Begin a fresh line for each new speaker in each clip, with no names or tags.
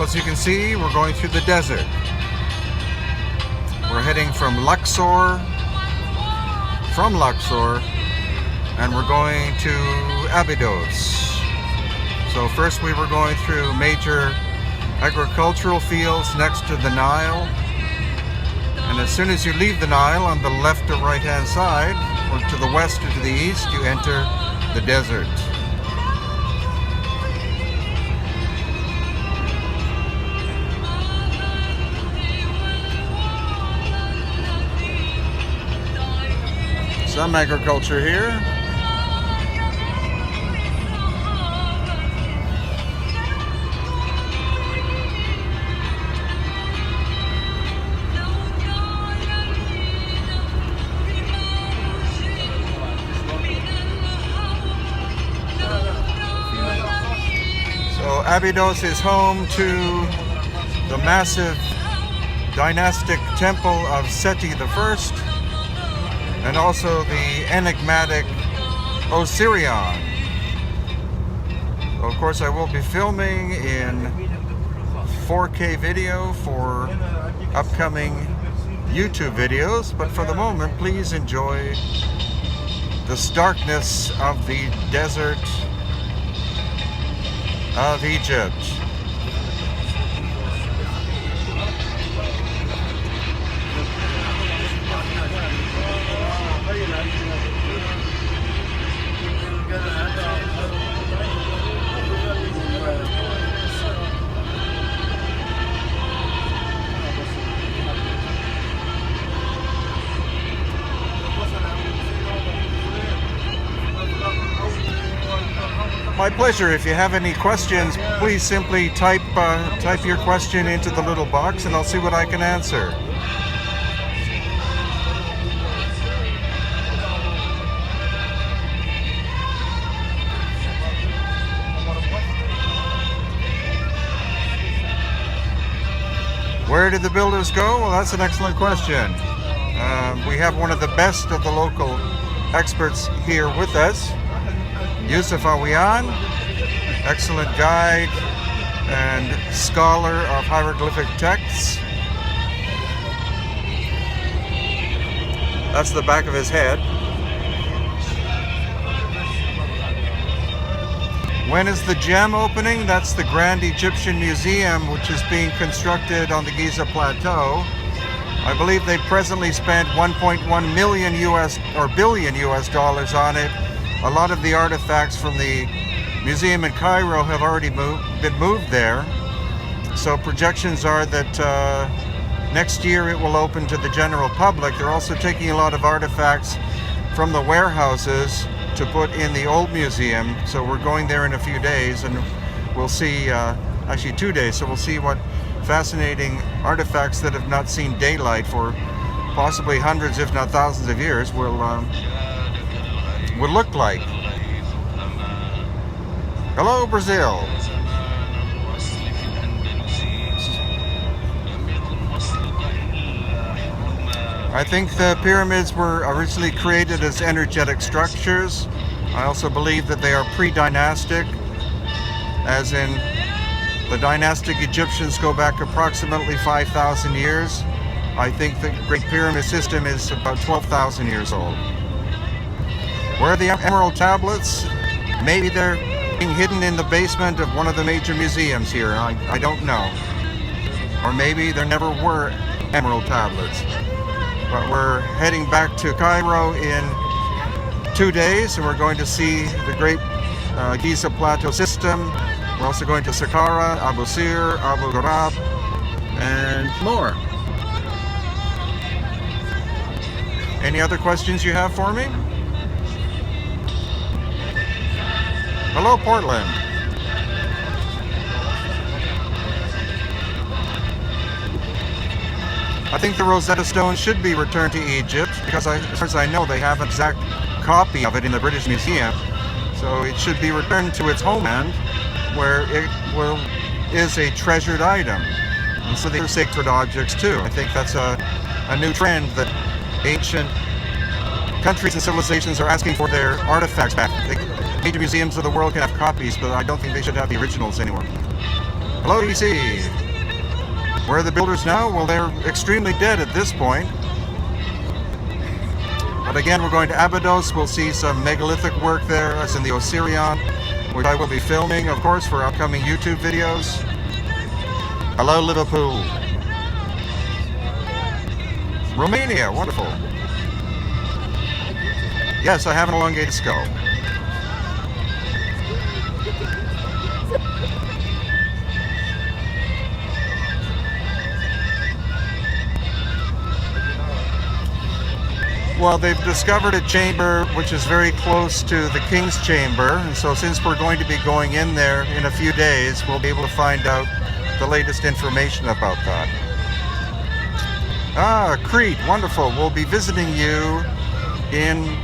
as you can see, we're going through the desert. We're heading from Luxor, and we're going to Abydos. So first we were going through major agricultural fields next to the Nile. And as soon as you leave the Nile on the left or right hand side, or to the west or to the east, you enter the desert. Some agriculture here. So Abydos is home to the massive dynastic temple of Seti I, and also the enigmatic Osirion. So of course I will be filming in 4K video for upcoming YouTube videos, but for the moment please enjoy the starkness of the desert of Egypt. My pleasure. If you have any questions, please simply type your question into the little box and I'll see what I can answer. Where did the builders go? Well, that's an excellent question. We have one of the best of the local experts here with us, Yusuf Awiyan, excellent guide and scholar of hieroglyphic texts. That's the back of his head. When is the GEM opening? That's the Grand Egyptian Museum, which is being constructed on the Giza Plateau. I believe they presently spent 1.1 billion US dollars on it. A lot of the artifacts from the museum in Cairo have already been moved there. So projections are that next year it will open to the general public. They're also taking a lot of artifacts from the warehouses to put in the old museum. So we're going there in a few days and we'll see, actually 2 days, so we'll see what fascinating artifacts that have not seen daylight for possibly hundreds if not thousands of years will look like. Hello, Brazil. I think the pyramids were originally created as energetic structures. I also believe that they are pre-dynastic, as in the dynastic Egyptians go back approximately 5,000 years. I think the Great Pyramid system is about 12,000 years old. Where are the emerald tablets? Maybe they're being hidden in the basement of one of the major museums here. I don't know. Or maybe there never were emerald tablets. But we're heading back to Cairo in 2 days, and we're going to see the great Giza Plateau system. We're also going to Saqqara, Abu Sir, Abu Ghurab, and more. Any other questions you have for me? Hello, Portland. I think the Rosetta Stone should be returned to Egypt because, as far as I know, they have an exact copy of it in the British Museum. So it should be returned to its homeland where it is a treasured item. And so they're sacred objects too. I think that's a new trend that ancient countries and civilizations are asking for their artifacts back. Major museums of the world can have copies, but I don't think they should have the originals anymore. Hello, EC. Where are the builders now? Well, they're extremely dead at this point. But again, we're going to Abydos. We'll see some megalithic work there, as in the Osirion, which I will be filming, of course, for upcoming YouTube videos. Hello, Liverpool. Romania, wonderful. Yes, I have an elongated skull. Well, they've discovered a chamber which is very close to the King's Chamber, and so since we're going to be going in there in a few days, we'll be able to find out the latest information about that. Ah, Crete, wonderful. We'll be visiting you in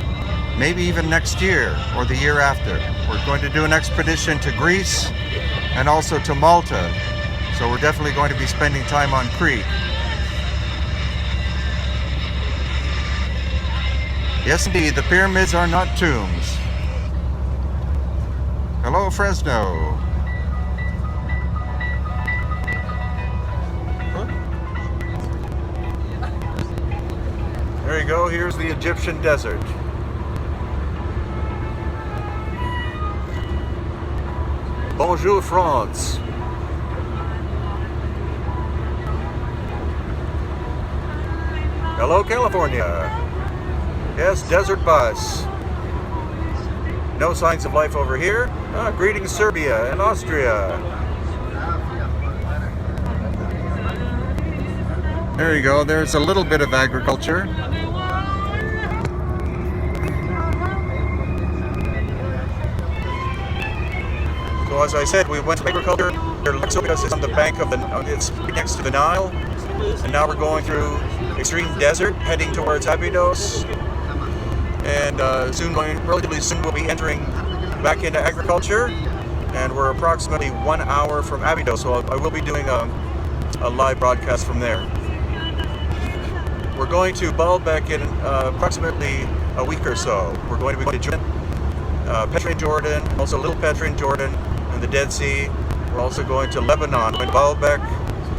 maybe even next year or the year after. We're going to do an expedition to Greece and also to Malta, so we're definitely going to be spending time on Crete. Yes, indeed, the pyramids are not tombs. Hello, Fresno. There you go, here's the Egyptian desert. Bonjour, France. Hello, California. Yes, desert bus. No signs of life over here. Greetings, Serbia and Austria. There you go. There's a little bit of agriculture. So as I said, we went to agriculture. Luxopios is on the bank of it's next to the Nile. And now we're going through extreme desert, heading towards Abydos. And relatively soon, we'll be entering back into agriculture, and we're approximately 1 hour from Abydos, so I will be doing a live broadcast from there. We're going to Baalbek in approximately a week or so. We're going to be going to Jordan, Petra in Jordan, also Little Petra in Jordan, and the Dead Sea. We're also going to Lebanon, going to Baalbek,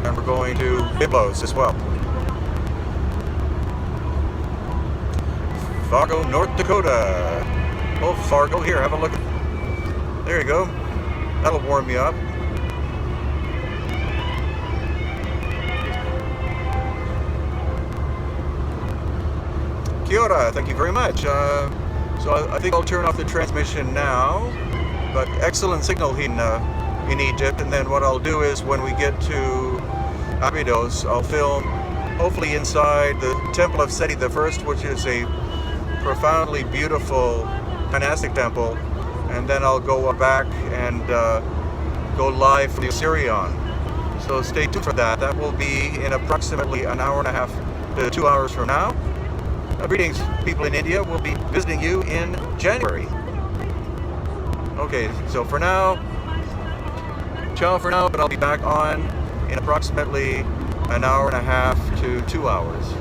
and we're going to Byblos as well. Fargo, North Dakota. Oh, Fargo, here, have a look. There you go. That'll warm you up. Kia ora, thank you very much. So I think I'll turn off the transmission now, but excellent signal in Egypt, and then what I'll do is when we get to Abydos, I'll film hopefully inside the Temple of Seti I, which is a profoundly beautiful dynastic temple, and then I'll go back and go live for the Osirion. So stay tuned for that. That will be in approximately an hour and a half to 2 hours from now. Greetings, people in India. We'll be visiting you in January. Okay, so for now, ciao for now, but I'll be back on in approximately an hour and a half to 2 hours.